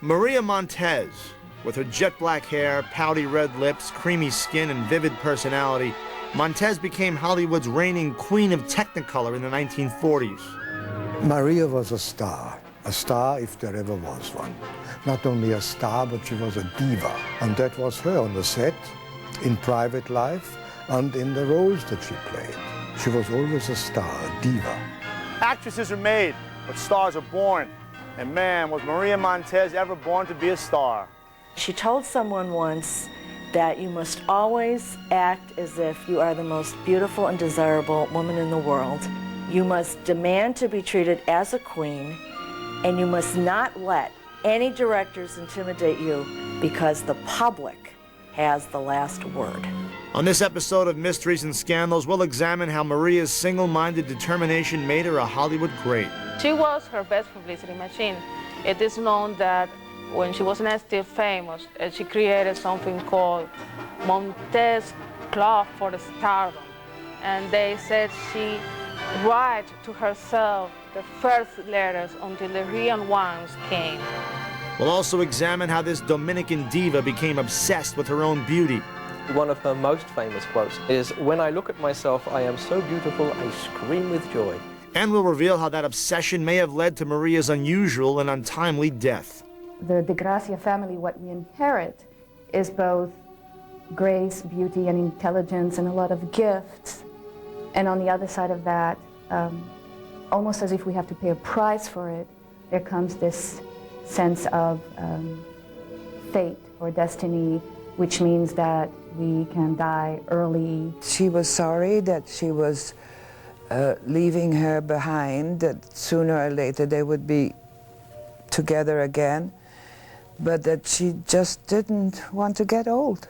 Maria Montez, with her jet black hair, pouty red lips, creamy skin, and vivid personality, Montez became Hollywood's reigning queen of Technicolor in the 1940s. Maria was a star if there ever was one. Not only a star, but she was a diva. And that was her on the set, in private life, and in the roles that she played. She was always a star, a diva. Actresses are made, but stars are born. And man, was Maria Montez ever born to be a star. She told someone once that you must always act as if you are the most beautiful and desirable woman in the world. You must demand to be treated as a queen, and you must not let any directors intimidate you because the public has the last word. On this episode of Mysteries and Scandals, we'll examine how Maria's single-minded determination made her a Hollywood great. She was her best publicity machine. It is known that when she was not still famous, she created something called Montez Club for the Stardom. And they said she wrote to herself the first letters until the real ones came. We'll also examine how this Dominican diva became obsessed with her own beauty. One of her most famous quotes is, "When I look at myself, I am so beautiful, I scream with joy." And we'll reveal how that obsession may have led to Maria's unusual and untimely death. The De Gracia family, what we inherit is both grace, beauty, and intelligence, and a lot of gifts. And on the other side of that, almost as if we have to pay a price for it, there comes this sense of fate or destiny, which means that we can die early. She was sorry that she was leaving her behind, that sooner or later they would be together again, but that she just didn't want to get old.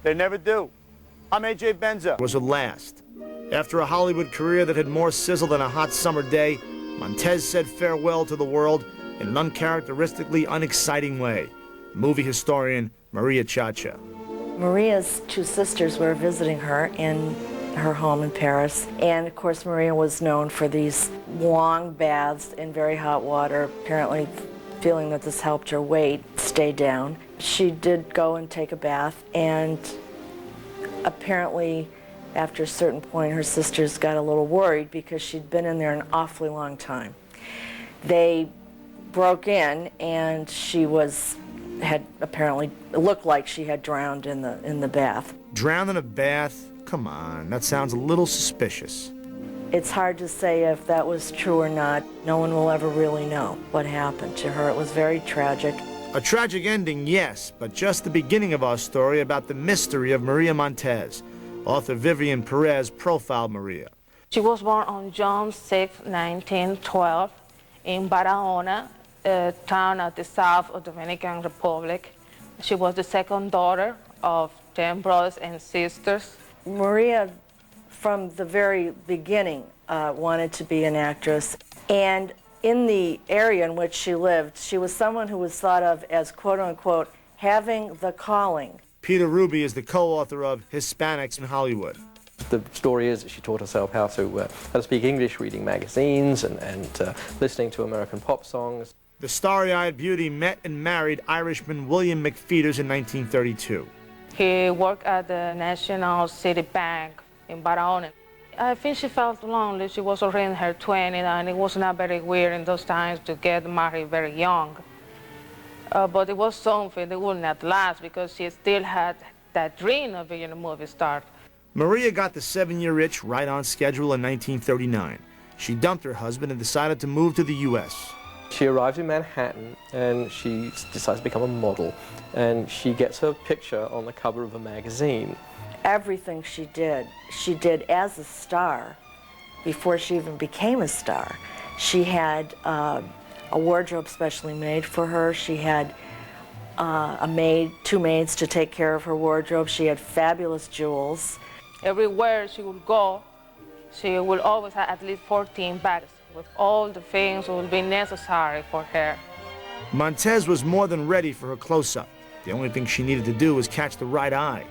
They never do. I'm A.J. Benza. Was a last. After a Hollywood career that had more sizzle than a hot summer day, Montez said farewell to the world in an uncharacteristically unexciting way. Movie historian Maria Chacha. Maria's two sisters were visiting her in her home in Paris, and of course Maria was known for these long baths in very hot water, apparently feeling that this helped her weight stay down. She did go and take a bath, and apparently after a certain point her sisters got a little worried because she'd been in there an awfully long time. They broke in, and she had apparently looked like she had drowned in the bath. Drowned in a bath? Come on, that sounds a little suspicious. It's hard to say if that was true or not. No one will ever really know what happened to her. It was very tragic. A tragic ending, yes, but just the beginning of our story about the mystery of Maria Montez. Author Vivian Perez profiled Maria. She was born on June 6, 1912, in Barahona, a town at the south of the Dominican Republic. She was the second daughter of 10 brothers and sisters. Maria, from the very beginning, wanted to be an actress. And in the area in which she lived, she was someone who was thought of as, quote-unquote, having the calling. Peter Ruby is the co-author of Hispanics in Hollywood. The story is that she taught herself how to speak English, reading magazines and listening to American pop songs. The starry-eyed beauty met and married Irishman William McPheeters in 1932. He worked at the National City Bank in Barahona. I think she felt lonely. She was already in her 20s, and it was not very weird in those times to get married very young. But it was something that would not last because she still had that dream of being a movie star. Maria got the 7-year itch right on schedule in 1939. She dumped her husband and decided to move to the U.S. She arrives in Manhattan and she decides to become a model, and she gets her picture on the cover of a magazine. Everything she did as a star before she even became a star. She had a wardrobe specially made for her. She had two maids to take care of her wardrobe. She had fabulous jewels. Everywhere she would go, she would always have at least 14 bags with all the things that would be necessary for her. Montez was more than ready for her close-up. The only thing she needed to do was catch the right eye.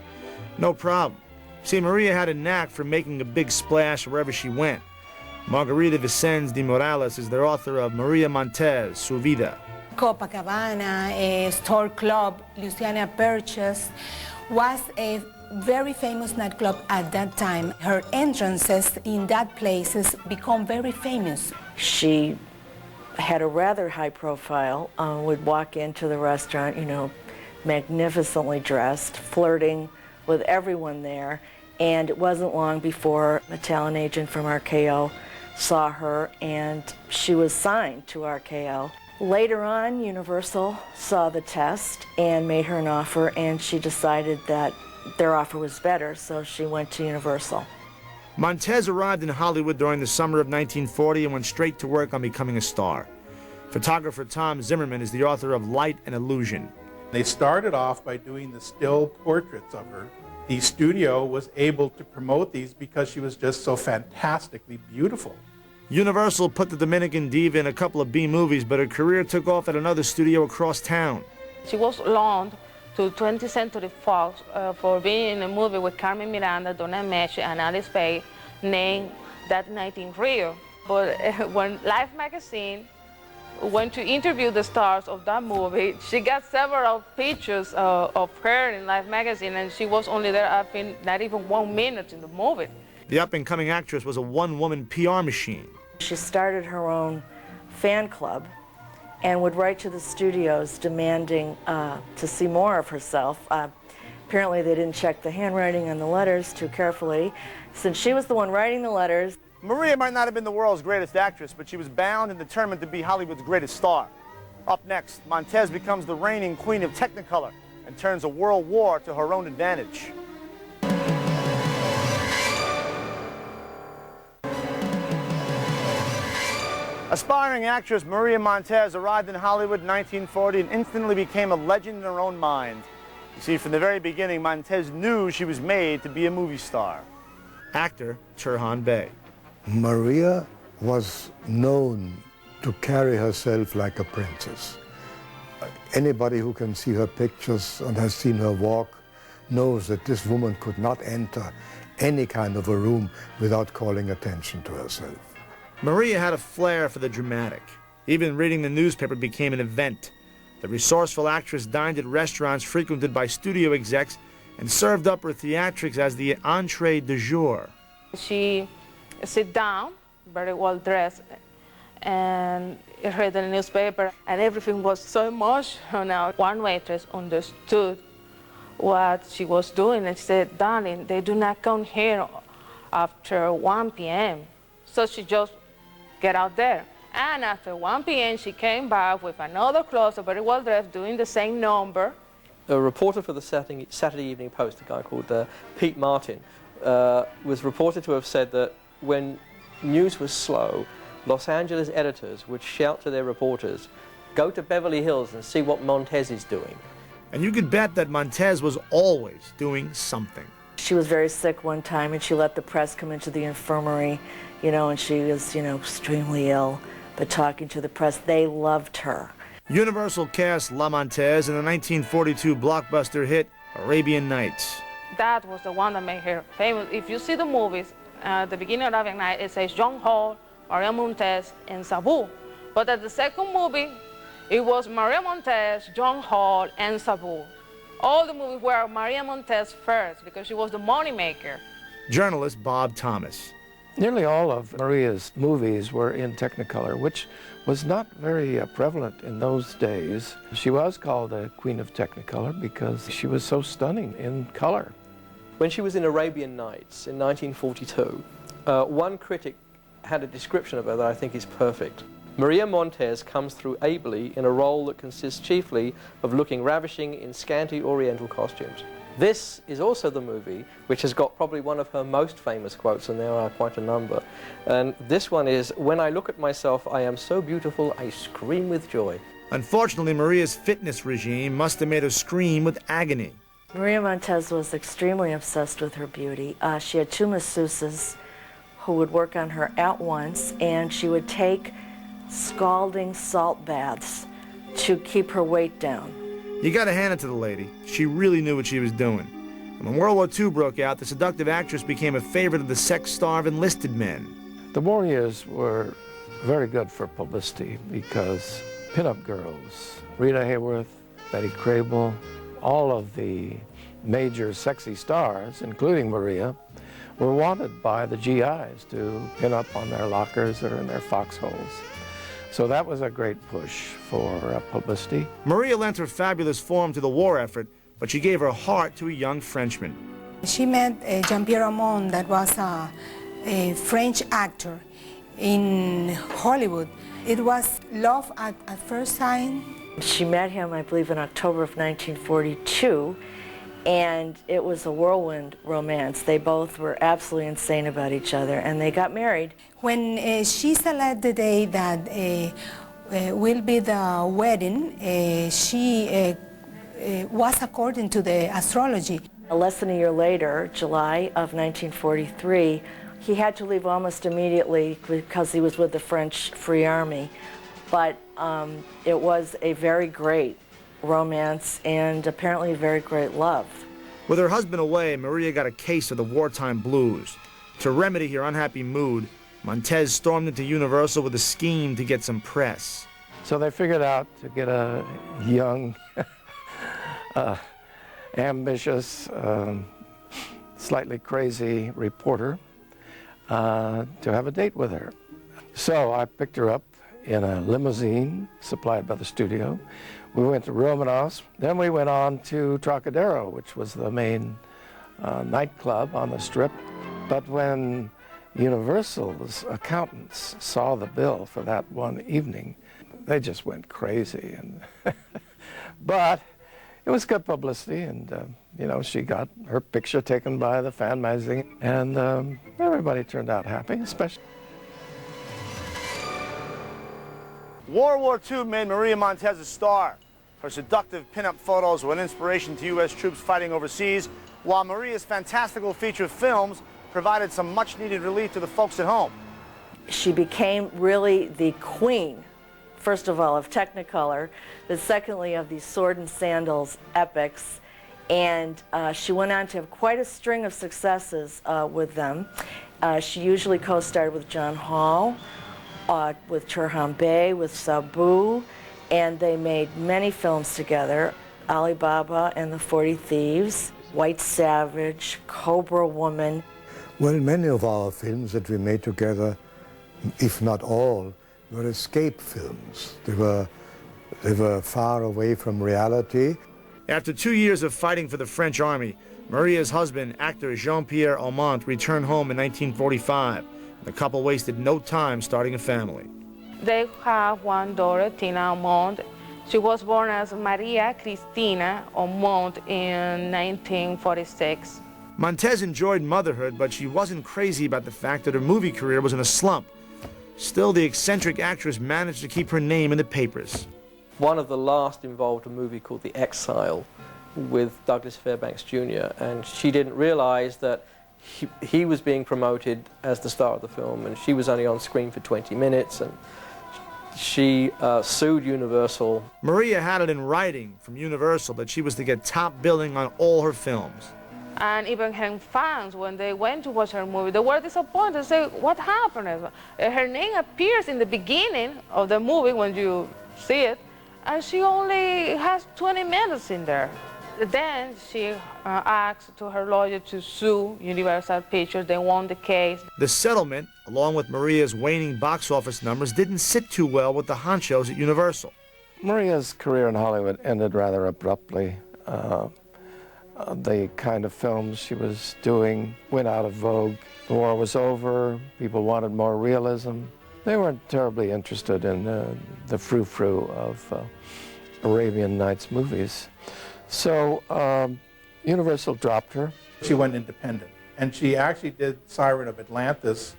No problem. See, Maria had a knack for making a big splash wherever she went. Margarita Vicens de Morales is the author of Maria Montez, Su Vida. Copacabana, a store club Luciana purchased, was a very famous nightclub at that time. Her entrances in that places become very famous. She had a rather high profile, would walk into the restaurant, you know, magnificently dressed, flirting with everyone there, and it wasn't long before a talent agent from RKO saw her and she was signed to RKO. Later on, Universal saw the test and made her an offer, and she decided that their offer was better, so she went to Universal. Montez arrived in Hollywood during the summer of 1940 and went straight to work on becoming a star. Photographer Tom Zimmerman is the author of Light and Illusion. They started off by doing the still portraits of her. The studio was able to promote these because she was just so fantastically beautiful. Universal put the Dominican diva in a couple of B movies, but her career took off at another studio across town. She was loaned to 20th Century Fox for being in a movie with Carmen Miranda, Donna Meche, and Alice Faye named That Night in Rio. But when Life magazine went to interview the stars of that movie, she got several pictures of her in Life magazine, and she was only there, I think, not even 1 minute in the movie. The up-and-coming actress was a one-woman PR machine. She started her own fan club and would write to the studios demanding to see more of herself. Apparently they didn't check the handwriting on the letters too carefully. Since she was the one writing the letters, Maria might not have been the world's greatest actress, but she was bound and determined to be Hollywood's greatest star. Up next, Montez becomes the reigning queen of Technicolor and turns a world war to her own advantage. Aspiring actress Maria Montez arrived in Hollywood in 1940 and instantly became a legend in her own mind. You see, from the very beginning, Montez knew she was made to be a movie star. Actor Turhan Bey. Maria was known to carry herself like a princess. Anybody who can see her pictures and has seen her walk knows that this woman could not enter any kind of a room without calling attention to herself. Maria had a flair for the dramatic. Even reading the newspaper became an event. The resourceful actress dined at restaurants frequented by studio execs and served up her theatrics as the entree du jour. She sit down, very well dressed, and read the newspaper, and everything was so emotional. One waitress understood what she was doing and said, "Darling, they do not come here after 1 p.m. So she just get out there. And after 1 p.m., she came back with another clothes, very well dressed, doing the same number. A reporter for the Saturday Evening Post, a guy called Pete Martin, was reported to have said that when news was slow, Los Angeles editors would shout to their reporters, "Go to Beverly Hills and see what Montez is doing." And you could bet that Montez was always doing something. she was very sick one time and she let the press come into the infirmary, you know, and she was, you know, extremely ill. But talking to the press, they loved her. Universal cast La Montez in the 1942 blockbuster hit Arabian Nights. That was the one that made her famous. If you see the movies, at the beginning of Arabian Nights, it says John Hall, Maria Montez, and Sabu. But at the second movie, it was Maria Montez, John Hall, and Sabu. All the movies were Maria Montez first because she was the moneymaker. Journalist Bob Thomas. Nearly all of Maria's movies were in Technicolor, which was not very prevalent in those days. She was called a Queen of Technicolor because she was so stunning in color. When she was in Arabian Nights in 1942, one critic had a description of her that I think is perfect. Maria Montez comes through ably in a role that consists chiefly of looking ravishing in scanty Oriental costumes. This is also the movie which has got probably one of her most famous quotes, and there are quite a number. And this one is, "When I look at myself, I am so beautiful, I scream with joy." Unfortunately, Maria's fitness regime must have made her scream with agony. Maria Montez was extremely obsessed with her beauty. She had two masseuses who would work on her at once, and she would take scalding salt baths to keep her weight down. You gotta hand it to the lady. She really knew what she was doing. And when World War II broke out, the seductive actress became a favorite of the sex-starved enlisted men. The war years were very good for publicity because pinup girls, Rita Hayworth, Betty Crable, all of the major sexy stars, including Maria, were wanted by the GIs to pin up on their lockers or in their foxholes. So that was a great push for publicity. Maria lent her fabulous form to the war effort, but she gave her heart to a young Frenchman. She met Jean-Pierre Ramon, that was a French actor in Hollywood. It was love at first sight. She met him, I believe, in October of 1942, and it was a whirlwind romance. They both were absolutely insane about each other, and they got married. When she selected the day that will be the wedding, she was according to the astrology. Less than a year later, July of 1943, he had to leave almost immediately because he was with the French Free Army. But it was a very great romance and apparently a very great love. With her husband away, Maria got a case of the wartime blues. To remedy her unhappy mood, Montez stormed into Universal with a scheme to get some press. So they figured out to get a young, ambitious, slightly crazy reporter to have a date with her. So I picked her up in a limousine supplied by the studio. We went to Romanoff's, then we went on to Trocadero, which was the main nightclub on the Strip. But when Universal's accountants saw the bill for that one evening, they just went crazy. And but it was good publicity, and you know, she got her picture taken by the fan magazine, and everybody turned out happy, especially. World War II made Maria Montez a star. Her seductive pinup photos were an inspiration to U.S. troops fighting overseas, while Maria's fantastical feature films provided some much-needed relief to the folks at home. She became really the queen, first of all, of Technicolor, but secondly of these sword and sandals epics, and she went on to have quite a string of successes with them. She usually co-starred with John Hall, with Turhan Bey, with Sabu, and they made many films together. Alibaba and the 40 Thieves, White Savage, Cobra Woman. Well, many of our films that we made together, if not all, were escape films. They were far away from reality. After 2 years of fighting for the French army, Maria's husband, actor Jean-Pierre Aumont, returned home in 1945. The couple wasted no time starting a family. They have one daughter, Tina Aumont. She was born as Maria Cristina Aumont in 1946. Montez enjoyed motherhood, but she wasn't crazy about the fact that her movie career was in a slump. Still, the eccentric actress managed to keep her name in the papers. One of the last involved a movie called The Exile with Douglas Fairbanks Jr., and she didn't realize that he was being promoted as the star of the film, and she was only on screen for 20 minutes, and she sued Universal. Maria had it in writing from Universal that she was to get top billing on all her films. And even her fans, when they went to watch her movie, they were disappointed. They say, what happened? Her name appears in the beginning of the movie when you see it, and she only has 20 minutes in there. Then she asked to her lawyer to sue Universal Pictures. They won the case. The settlement, along with Maria's waning box office numbers, didn't sit too well with the honchos at Universal. Maria's career in Hollywood ended rather abruptly. The kind of films she was doing went out of vogue. The war was over. People wanted more realism. They weren't terribly interested in the frou-frou of Arabian Nights movies. So Universal dropped her. She went independent, and she actually did Siren of Atlantis,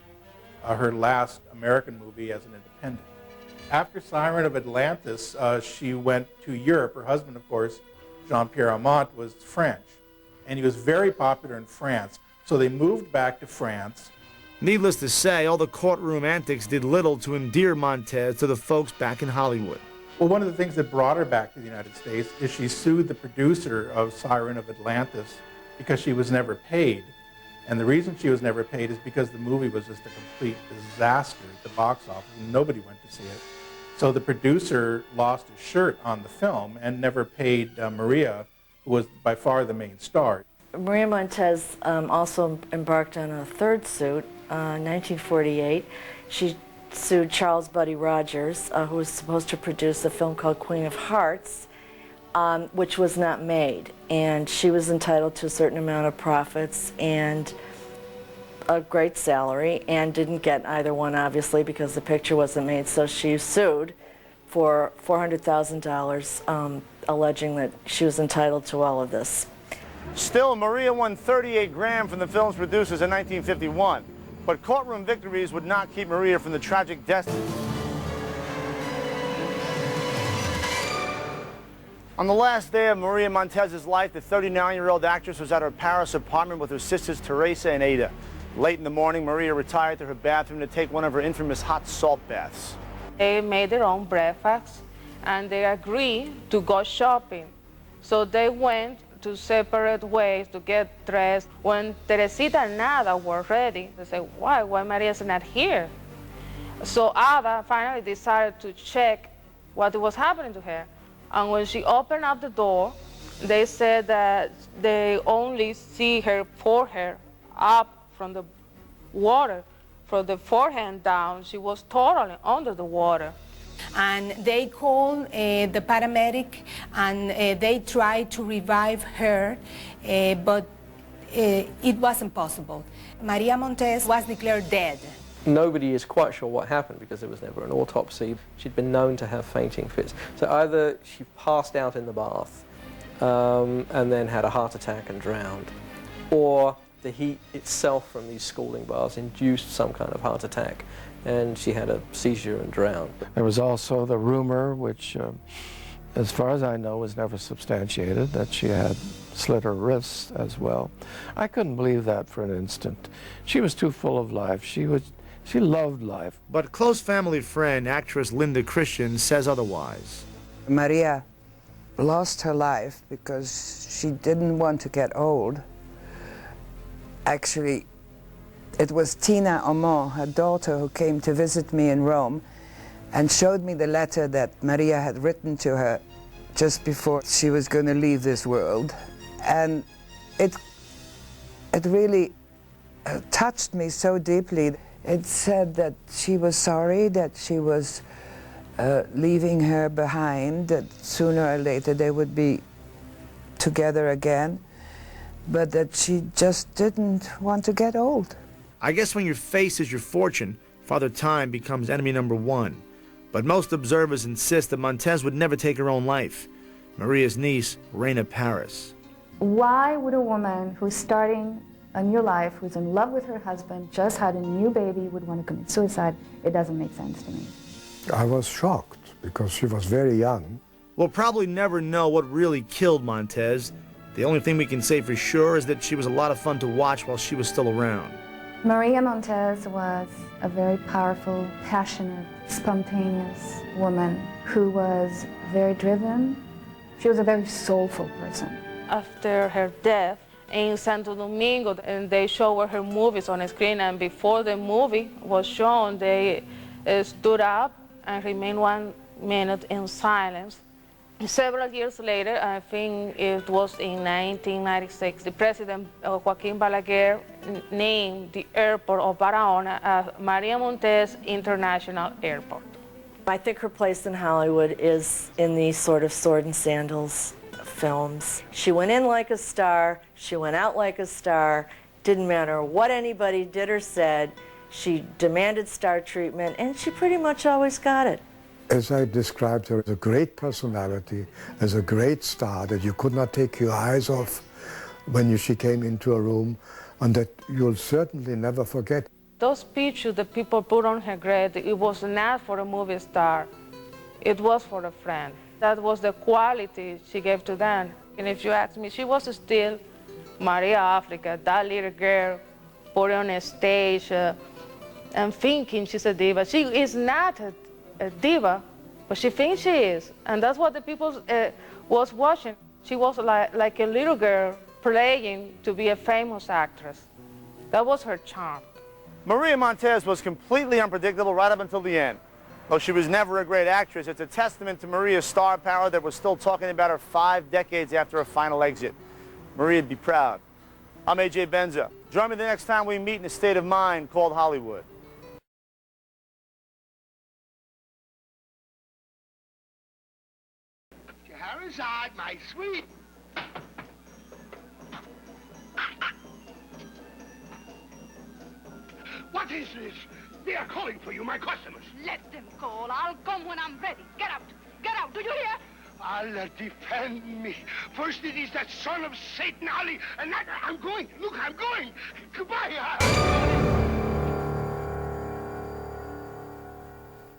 her last American movie, as an independent. After Siren of Atlantis, she went to Europe. Her husband, of course, Jean-Pierre Aumont, was French, and he was very popular in France. So they moved back to France. Needless to say, all the courtroom antics did little to endear Montez to the folks back in Hollywood. Well, one of the things that brought her back to the United States is she sued the producer of Siren of Atlantis because she was never paid. And the reason she was never paid is because the movie was just a complete disaster at the box office, and nobody went to see it. So the producer lost his shirt on the film and never paid Maria, who was by far the main star. Maria Montez also embarked on a third suit in 1948. She sued Charles Buddy Rogers, who was supposed to produce a film called Queen of Hearts, which was not made. And she was entitled to a certain amount of profits and a great salary, and didn't get either one, obviously, because the picture wasn't made. So she sued for $400,000, alleging that she was entitled to all of this. Still, Maria won 38 grand from the film's producers in 1951, but courtroom victories would not keep Maria from the tragic destiny. On the last day of Maria Montez's life, the 39-year-old actress was at her Paris apartment with her sisters Teresa and Ada. Late in the morning, Maria retired to her bathroom to take one of her infamous hot salt baths. They made their own breakfast, and they agreed to go shopping. So they went to separate ways to get dressed. When Teresita and Ada were ready, they said, why Maria's not here? So Ada finally decided to check what was happening to her. And when she opened up the door, they said that they only see her forehead up from the water. From the forehead down, she was totally under the water. And they called the paramedic, and they tried to revive her, but it wasn't possible. Maria Montez was declared dead. Nobody is quite sure what happened because there was never an autopsy. She'd been known to have fainting fits. So either she passed out in the bath and then had a heart attack and drowned, or the heat itself from these scalding baths induced some kind of heart attack, and she had a seizure and drowned. There was also the rumor, which, as far as I know, was never substantiated, that she had slit her wrists as well. I couldn't believe that for an instant. She was too full of life. She loved life. But close family friend, actress Linda Christian, says otherwise. Maria lost her life because she didn't want to get old. Actually, it was Tina Aumont, her daughter, who came to visit me in Rome and showed me the letter that Maria had written to her just before she was going to leave this world. And it really touched me so deeply. It said that she was sorry that she was leaving her behind, that sooner or later they would be together again, but that she just didn't want to get old. I guess when your face is your fortune, Father Time becomes enemy number one. But most observers insist that Montez would never take her own life. Maria's niece, Reina Paris. Why would a woman who's starting a new life, who's in love with her husband, just had a new baby, would want to commit suicide? It doesn't make sense to me. I was shocked because she was very young. We'll probably never know what really killed Montez. The only thing we can say for sure is that she was a lot of fun to watch while she was still around. Maria Montez was a very powerful, passionate, spontaneous woman who was very driven. She was a very soulful person. After her death in Santo Domingo, and they showed her movies on a screen, and before the movie was shown, they stood up and remained 1 minute in silence. Several years later, I think it was in 1996, the President Joaquin Balaguer named the airport of Barahona as Maria Montez International Airport. I think her place in Hollywood is in these sort of sword and sandals films. She went in like a star, she went out like a star, didn't matter what anybody did or said, she demanded star treatment, and she pretty much always got it. As I described her, as a great personality, as a great star that you could not take your eyes off when she came into a room, and that you'll certainly never forget. Those pictures that people put on her grave, it was not for a movie star, it was for a friend. That was the quality she gave to them. And if you ask me, she was still Maria Africa, that little girl put on a stage and thinking she's a diva. She is not a diva, but she thinks she is. And that's what the people was watching. She was like a little girl playing to be a famous actress. That was her charm. Maria Montez was completely unpredictable right up until the end. Though she was never a great actress, it's a testament to Maria's star power that we're still talking about her 5 decades after her final exit. Maria'd be proud. I'm A.J. Benza. Join me the next time we meet in a state of mind called Hollywood. Scheherazade, my sweet. What is this? They are calling for you, my customers. Let them call. I'll come when I'm ready. Get out. Get out. Do you hear? Allah defend me. First it is that son of Satan, Ali, and that I'm going. Look, I'm going. Goodbye.